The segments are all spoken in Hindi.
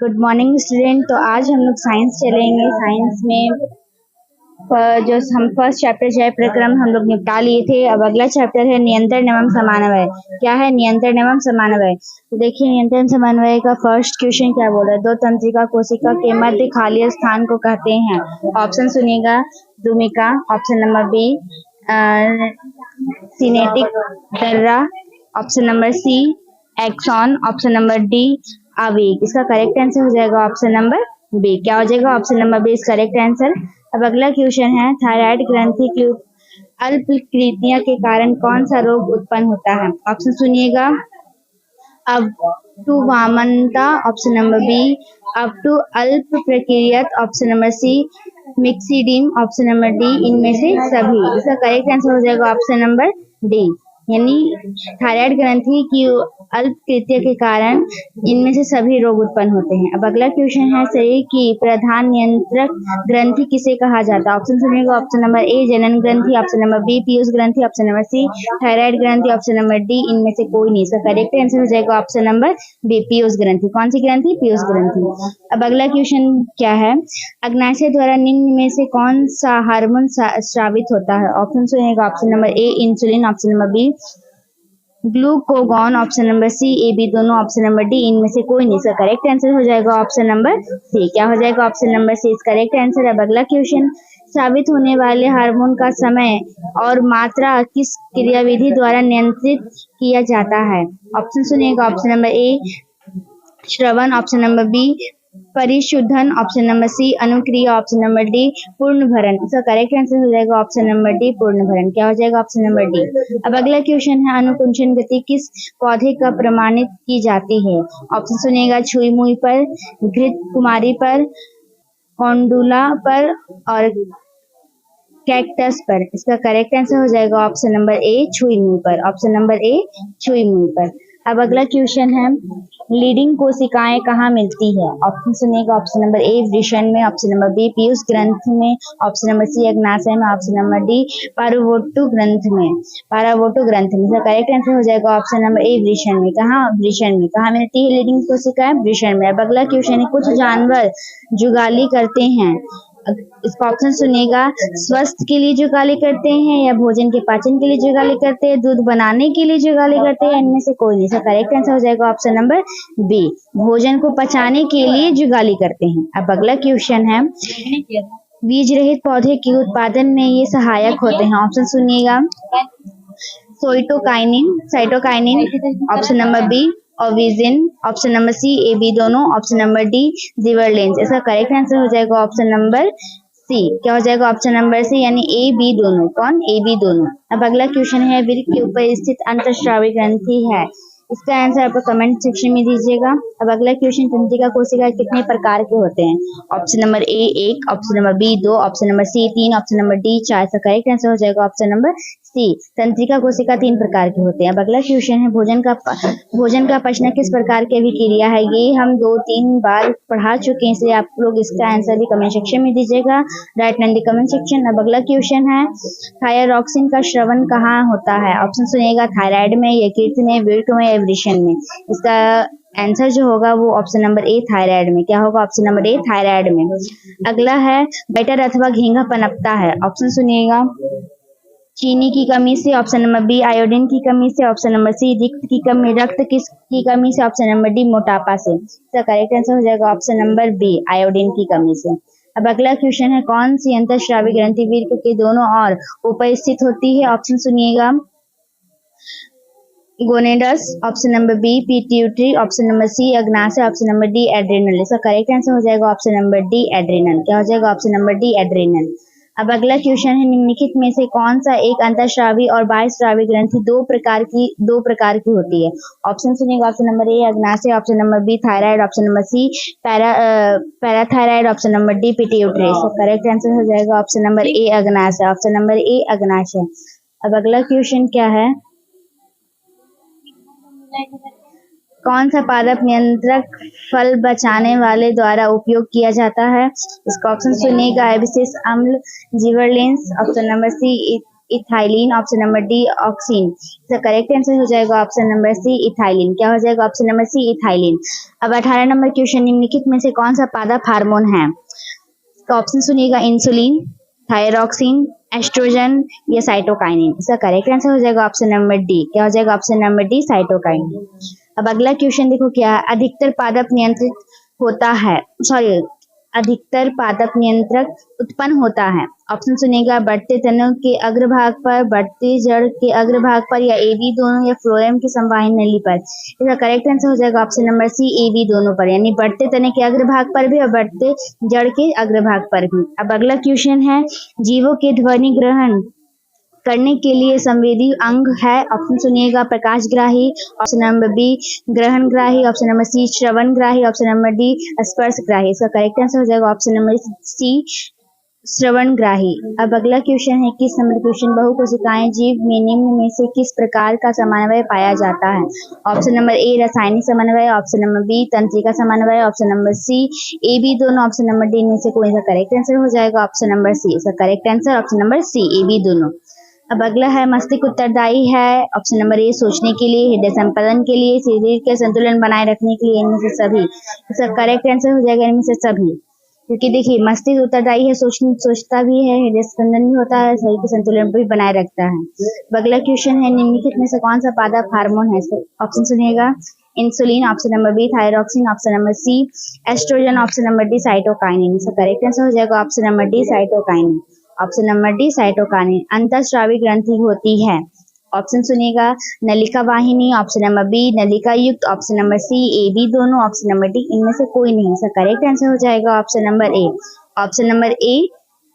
Good morning student. तो आज हम लोग साइंस चलेंगे। साइंस में जो हम फर्स्ट चैप्टर है प्रक्रम हम लोग निपटा लिए थे। अब अगला चैप्टर है नियंत्रण एवं समन्वय। क्या है नियंत्रण एवं समन्वय? तो देखिए नियंत्रण समन्वय का फर्स्ट क्वेश्चन क्या बोला, दो तंत्रिका कोशिका के मध्य खाली स्थान को कहते हैं। ऑप्शन सुनिएगा, दुमिका, ऑप्शन नंबर बी सिनेटिक दर्रा, option number C axon, option number D आवेग। इसका करेक्ट आंसर हो जाएगा ऑप्शन नंबर बी। क्या हो जाएगा? Option number B is correct answer. अब अगला क्वेश्चन है थायराइड ग्रंथि की अल्पकृतियों के कारण कौन सा रोग उत्पन्न होता है? ऑप्शन सुनिएगा, अब टू वामनता, ऑप्शन नंबर बी अब टू अल्प प्रक्रियत, option number C myxoedema, option number D इनमें से सभी। इसका करेक्ट आंसर हो जाएगा ऑप्शन नंबर डी, यानी थायराइड ग्रंथि की अल्पकृत्य के कारण इनमें से सभी रोग उत्पन्न होते हैं। अब अगला क्वेश्चन है शरीर की प्रधान नियंत्रक ग्रंथि किसे कहा जाता है? ऑप्शन सुनिएगा, ऑप्शन नंबर ए जनन ग्रंथि, ऑप्शन नंबर बी पीयूष ग्रंथि, ऑप्शन नंबर सी थायराइड ग्रंथि, ऑप्शन नंबर डी इनमें से कोई नहीं। इसका करेक्ट आंसर हो जाएगा ऑप्शन नंबर बी पीयूष ग्रंथि। कौन सी ग्रंथि? पीयूष ग्रंथि। अब अगला क्वेश्चन क्या है, अग्नाशय द्वारा निम्न में से कौन सा हार्मोन स्रावित होता है? ऑप्शन सुनिएगा, option number A insulin, option number B glucagon, option number C A B दोनों, ऑप्शन नंबर डी इनमें से कोई नहीं। इसका करेक्ट आंसर हो जाएगा ऑप्शन नंबर सी। क्या हो जाएगा? Option number C is correct answer. अब अगला क्वेश्चन, साबित होने वाले हार्मोन का समय और मात्रा किस क्रियाविधि द्वारा नियंत्रित किया जाता है? ऑप्शन सुनिएगा, ऑप्शन नंबर ए श्रवण, ऑप्शन नंबर बी परिशुद्धन, ऑप्शन नंबर सी अनुक्रिया, ऑप्शन नंबर डी पूर्ण भरण। इसका करेक्ट आंसर हो जाएगा ऑप्शन नंबर डी पूर्ण भरण। क्या हो जाएगा? Option number D. अब अगला क्वेश्चन है अनुकुंचन गति किस पौधे का प्रमाणित की जाती है? ऑप्शन सुनिएगा, छुई मुई पर, घृत कुमारी पर, कौंडुला पर और कैक्टस पर। इसका करेक्ट आंसर हो जाएगा ऑप्शन नंबर ए छुई मुई पर, ऑप्शन नंबर ए छुई मुई पर। अब अगला क्वेश्चन है लीडिंग कोशिकाएं कहाँ मिलती है? ऑप्शन सुनिएगा, ऑप्शन नंबर ए वृषण में, ऑप्शन नंबर बी पीयूष ग्रंथ में, ऑप्शन नंबर सी अग्नाशय में, ऑप्शन नंबर डी पारावोटु ग्रंथ में, पारावोटु ग्रंथ में। इसका करेक्ट आंसर हो जाएगा ऑप्शन नंबर ए वृषण में। कहाँ? वृषण में। कहाँ मिलती है लीडिंग कोशिकाएं? वृषण में। अब अगला क्वेश्चन है कुछ जानवर जुगाली करते हैं। इसका ऑप्शन सुनिएगा, स्वास्थ्य के लिए जुगाली करते हैं या भोजन के पाचन के लिए जुगाली करते हैं, दूध बनाने के लिए जुगाली करते हैं, इनमें से कोई नहीं। इसका करेक्ट आंसर हो जाएगा ऑप्शन नंबर बी भोजन को पचाने के लिए जुगाली करते हैं। अब अगला क्वेश्चन है बीज रहित पौधे के उत्पादन में ये सहायक होते हैं। ऑप्शन सुनिएगा, साइटोकाइनिन, ऑप्शन नंबर बी ओविजिन, option number C A B दोनों, ऑप्शन नंबर डी जिबरलिंस। इसका करेक्ट आंसर हो जाएगा ऑप्शन नंबर सी। क्या हो जाएगा? ऑप्शन नंबर सी, यानी ए बी दोनों। कौन? ए बी दोनों। अब अगला क्वेश्चन है वृक्क के ऊपर स्थित अंतःस्रावी ग्रंथि है। इसका आंसर आप कमेंट सेक्शन में दीजिएगा। अब अगला क्वेश्चन, तंत्रिका कोशिका कितने प्रकार के होते हैं? ऑप्शन नंबर ए एक, ऑप्शन नंबर बी दो, ऑप्शन नंबर सी तीन, ऑप्शन नंबर डी चार। इसका करेक्ट आंसर हो जाएगा ऑप्शन नंबर सी तंत्रिका कोशिका तीन प्रकार के होते हैं। अब अगला क्वेश्चन है भोजन का पचना किस प्रकार की अभिक्रिया है? ये हम 2-3 बार पढ़ा चुके हैं, इसलिए आप लोग इसका आंसर भी कमेंट सेक्शन में दीजिएगा, right in the comment section. अब अगला क्वेश्चन है थायरॉक्सिन का श्रवण कहाँ होता है? ऑप्शन सुनिएगा, थायराइड में, यकृत में, वृक्क में या वृषण में। इसका आंसर जो होगा वो ऑप्शन नंबर ए थायराइड में। क्या होगा? ऑप्शन नंबर ए थायराइड में। अगला है बैटर अथवा घेंगा पनपता है। ऑप्शन सुनिएगा, चीनी की कमी से, ऑप्शन नंबर बी आयोडीन की कमी से, ऑप्शन नंबर सी रक्त की कमी से, ऑप्शन नंबर डी मोटापा से। इसका करेक्ट आंसर हो जाएगा ऑप्शन नंबर बी आयोडीन की कमी से। अब अगला क्वेश्चन है कौन सी अंतःस्रावी ग्रंथि वृक्क के दोनों ओर उपस्थित होती है? ऑप्शन सुनिएगा, gonads, option number B pituitary, option number C अग्नाशय, ऑप्शन नंबर डी एड्रेनल। इसका करेक्ट आंसर हो जाएगा ऑप्शन नंबर डी एड्रेनल। क्या हो जाएगा? Option number D adrenal. अब अगला क्वेश्चन है निम्नलिखित में से कौन सा एक अंतःस्रावी और बाह्यस्रावी ग्रंथि दो प्रकार की होती है? ऑप्शन सुनिएगा, ऑप्शन नंबर ए अग्नाशय, option number B thyroid, option number C parathyroid, option number D pituitary. इसका करेक्ट आंसर हो जाएगा ऑप्शन नंबर ए अग्नाशय, ऑप्शन नंबर ए अग्नाशय। अब अगला क्वेश्चन क्या है, कौन सा पादप नियंत्रक फल बचाने वाले द्वारा उपयोग किया जाता है? इसका ऑप्शन सुनिएगा, एबिसिस अम्ल, gibberellins, option number C ethylene, option number D auxin. इसका करेक्ट आंसर हो जाएगा ऑप्शन नंबर सी इथाइलिन। क्या हो जाएगा ऑप्शन नंबर सी इथाइलिन। अब 18 नंबर क्वेश्चन, निम्नलिखित में से कौन सा पादप हार्मोन है? इसका ऑप्शन सुनिएगा, इंसुलिन, थायरॉक्सिन, एस्ट्रोजन या साइटोकाइनिन। इसका करेक्ट आंसर हो जाएगा ऑप्शन नंबर डी। क्या हो जाएगा ऑप्शन नंबर डी साइटोकाइनिन। अब अगला क्वेश्चन देखो क्या है, अधिकतर पादप नियंत्रित होता है, सॉरी, अधिकतर पादप नियंत्रक उत्पन्न होता है। ऑप्शन सुनिएगा, बढ़ते तनों के अग्रभाग पर, बढ़ते जड़ के अग्रभाग पर, या ए बी दोनों, या फ्लोएम की संवाहन नली पर। इसका करेक्ट आंसर हो जाएगा option number C A B दोनों पर, यानी बढ़ते तने के अग्रभाग पर भी और बढ़ते जड़ के अग्रभाग पर भी। अब अगला क्वेश्चन है, जीवों के ध्वनि ग्रहण करने के लिए संवेदी अंग है। ऑप्शन सुनिएगा, प्रकाशग्राही, ऑप्शन नंबर बी ग्रहणग्राही, ऑप्शन नंबर सी श्रवणग्राही, ऑप्शन नंबर डी स्पर्शग्राही। इसका करेक्ट आंसर हो जाएगा ऑप्शन नंबर सी श्रवणग्राही। अब अगला क्वेश्चन है, किस नंबर क्वेश्चन, बहुकोशिकाएं जीव में निम्न में से किस प्रकार का समन्वय पाया जाता है? ऑप्शन नंबर ए रासायनिक समन्वय, ऑप्शन नंबर बी तंत्रिका समन्वय, option number C A B दोनों, ऑप्शन नंबर डी में से कोई सा करेक्ट आंसर हो जाएगा ऑप्शन नंबर सी। इसका correct answer option number C A B दोनों। अब अगला है, मस्तिष्क उत्तरदायी है। ऑप्शन नंबर ए सोचने के लिए, हृदय संपादन के लिए, शरीर के संतुलन बनाए रखने के लिए, इनमें से सभी। इसका करेक्ट आंसर हो जाएगा इनमें से सभी, क्योंकि देखिए मस्तिष्क उत्तरदायी है, सोचता भी है, हृदय स्पंदन भी होता है, शरीर के संतुलन भी बनाए रखता है। अगला क्वेश्चन है, निम्नलिखित में से कौन सा पादप हार्मोन है? ऑप्शन सुनिएगा, insulin, option number B thyroxine, option number C oestrogen, option number D cytokinin. इसका करेक्ट आंसर हो जाएगा option number D cytokinin. Option number D cytokinin. अंतःस्रावी ग्रंथि होती है। ऑप्शन सुनिएगा, नलिका वाहिनी, ऑप्शन नंबर बी नलिका युक्त, option number C A B दोनों, ऑप्शन नंबर डी इनमें से कोई नहीं। इसका करेक्ट आंसर हो जाएगा option number A. Option number A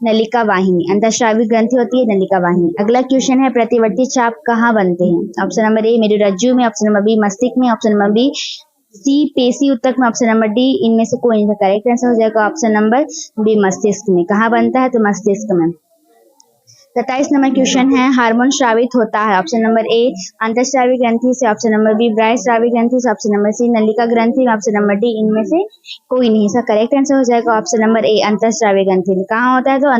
नलिका वाहिनी, अंतःस्रावी ग्रंथि होती है नलिका वाहिनी। अगला क्वेश्चन है, प्रतिवर्ती चाप कहाँ बनते हैं? ऑप्शन नंबर ए मेरुरज्जु में, ऑप्शन नंबर बी मस्तिष्क में, ऑप्शन नंबर बी सी पेशी उत्तक में, ऑप्शन नंबर डी इनमें से कोई नहीं। करेक्ट आंसर हो जाएगा ऑप्शन नंबर बी मस्तिष्क में। कहाँ बनता है? तो मस्तिष्क में। 27 नंबर क्वेश्चन है, हार्मोन स्रावित होता है। ऑप्शन नंबर ए अंतःस्रावी ग्रंथि से, ऑप्शन नंबर बी बृहस्रावी ग्रंथि से, ऑप्शन नंबर सी नलिका ग्रंथि, ऑप्शन नंबर डी इनमें से कोई नहीं। इसका करेक्ट आंसर हो जाएगा ऑप्शन नंबर ए अंतःस्रावी ग्रंथि। कहाँ होता है? तो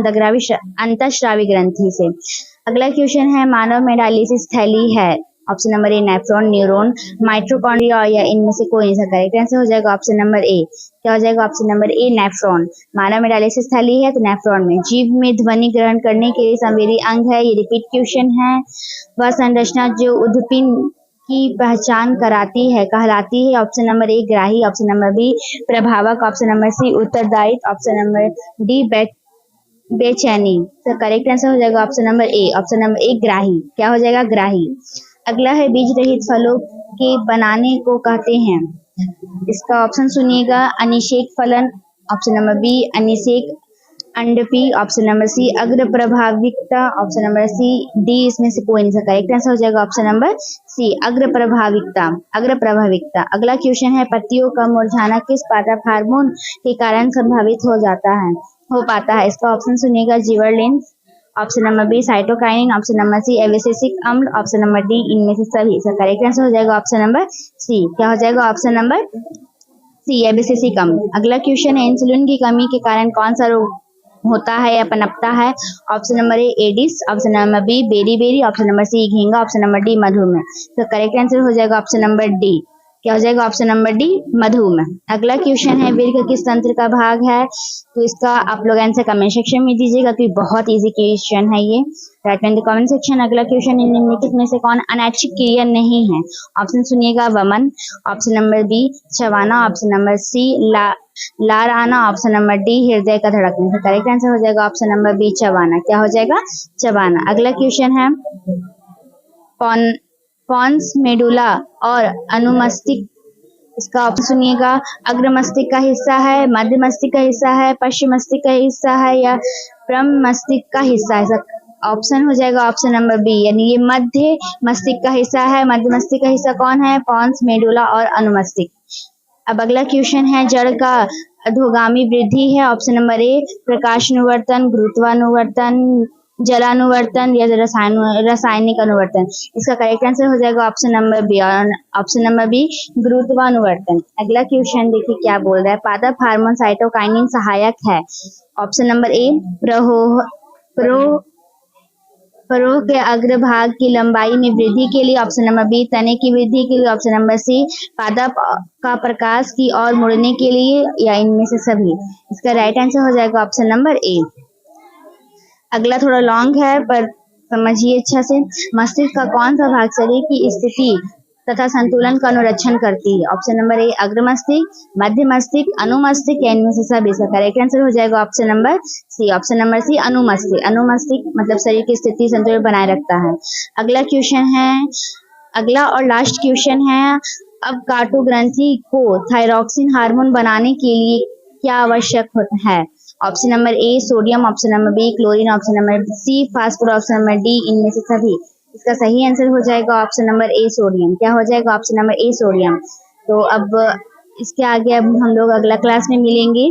अंतःस्रावी ग्रंथि से। अगला क्वेश्चन है, मानव में डायलिसिस थैली है। ऑप्शन नंबर ए नेफ्रॉन, न्यूरॉन, माइटोकॉन्ड्रिया, या इनमें से कोई नहीं। करेक्ट आंसर हो जाएगा ऑप्शन नंबर ए। क्या हो जाएगा ऑप्शन नंबर ए नेफ्रॉन। मानव में डायलिसिस थैली है तो नेफ्रॉन में। जीव में ध्वनि ग्रहण करने के लिए संवेदी अंग है। ये रिपीट क्वेश्चन है। वह संरचना जो उद्दीपन की पहचान कराती है कहलाती है। ऑप्शन नंबर ए ग्राही, ऑप्शन नंबर बी प्रभावक, ऑप्शन नंबर सी उत्तरदायित्व, ऑप्शन नंबर डी बेचैनी। तो करेक्ट आंसर हो जाएगा option number A. Option number ए ग्राही। क्या हो जाएगा? ग्राही। अगला है, बीज रहित फलों के बनाने को कहते हैं। इसका ऑप्शन सुनिएगा, अनिषेक फलन, ऑप्शन नंबर बी अनिषेक अंडपी, ऑप्शन नंबर सी अग्र प्रभाविकता, ऑप्शन नंबर सी डी इसमें से कोई नहीं। करेक्ट आंसर हो जाएगा ऑप्शन नंबर सी अग्र प्रभाविकता। अगला क्वेश्चन है, पत्तियों का मुरझाना किस पादप हार्मोन के कारण संभावित हो पाता है? इसका ऑप्शन सुनिएगा, gibberellin, option number B cytokinin, option number C abscisic अम्ल, ऑप्शन नंबर डी इनमें से सभी। इसका करेक्ट आंसर हो जाएगा ऑप्शन नंबर सी। क्या हो जाएगा ऑप्शन नंबर सी एब्सिसिक अम्ल। अगला क्वेश्चन है, इंसुलिन की कमी के कारण कौन सा रोग होता है या पनपता है? Option number A Aedes, option number B बेरी, ऑप्शन नंबर सी घींगा, ऑप्शन नंबर डी मधुमेह। तो करेक्ट आंसर हो जाएगा ऑप्शन नंबर डी। क्या हो जाएगा ऑप्शन नंबर डी मधुमेह। अगला क्वेश्चन है, वृक्क किस तंत्र का भाग है? तो इसका आप लोग आंसर कमेंट सेक्शन में दीजिएगा, तो बहुत इजी क्वेश्चन है ये। Right in the comment section. अगला क्वेश्चन है, निम्नलिखित में से कौन अनैच्छिक क्रिया नहीं है? ऑप्शन सुनिएगा, वमन, ऑप्शन नंबर बी चबाना, ऑप्शन नंबर सी लार आना, ऑप्शन नंबर डी हृदय का धड़कना। करेक्ट आंसर हो जाएगा ऑप्शन नंबर बी चबाना। क्या हो जाएगा? चबाना। अगला क्वेश्चन है, पॉन्स मेडुला और अनुमस्तिष्क, इसका ऑप्शन सुनिएगा, अग्र मस्तिष्क का हिस्सा है, मध्य मस्तिष्क का हिस्सा है, पश्चिम मस्तिष्क का हिस्सा है, या परम मस्तिष्क का हिस्सा है? ऑप्शन हो जाएगा ऑप्शन नंबर बी, यानी ये मध्य मस्तिष्क का हिस्सा है। मध्य मस्तिष्क का हिस्सा कौन है? पॉन्स मेडुला और अनुमस्तिष्क। अब अगला क्वेश्चन है, जड़ का अधोगामी वृद्धि है। ऑप्शन नंबर ए प्रकाशानुवर्तन, गुरुत्वानुवर्तन, जलानुवर्तन, या रासायनिक अनुवर्तन। इसका करेक्ट आंसर हो जाएगा option number B, option number B गुरुत्वानुवर्तन। अगला क्वेश्चन देखिए क्या बोल रहा है, पादप हार्मोन साइटोकाइनिन सहायक है। ऑप्शन नंबर ए फरों के अग्रभाग की लंबाई में वृद्धि के लिए ऑप्शन नंबर बी, तने की वृद्धि के लिए ऑप्शन नंबर सी, पादप का प्रकाश की ओर मुड़ने के लिए, या इनमें से सभी। इसका राइट आंसर हो जाएगा ऑप्शन नंबर ए। अगला थोड़ा लॉन्ग है पर समझिए अच्छा से। मस्तिष्क का कौन सा भाग शरीर की स्थिति तथा संतुलन का अनुरक्षण करती है? ऑप्शन नंबर ए अग्र मस्तिष्क, मध्य मस्तिष्क, अनुमस्तिष्क, या इनमें से सभी। इसका करेक्ट आंसर हो जाएगा option number C. Option number C अनुमस्तिष्क। अनुमस्तिष्क मतलब शरीर की स्थिति संतुलन बनाए रखता है। अगला क्वेश्चन है, अगला और लास्ट क्वेश्चन है, अब काटो ग्रंथि को थायरॉक्सिन हार्मोन बनाने के लिए क्या आवश्यक होता है? Option number A sodium, option number B chlorine, option number C phosphorus, option number D इनमें से सभी। इसका सही आंसर हो जाएगा ऑप्शन नंबर ए सोडियम। क्या हो जाएगा? Option number A sodium. तो अब इसके आगे अब हम लोग अगला क्लास में मिलेंगे।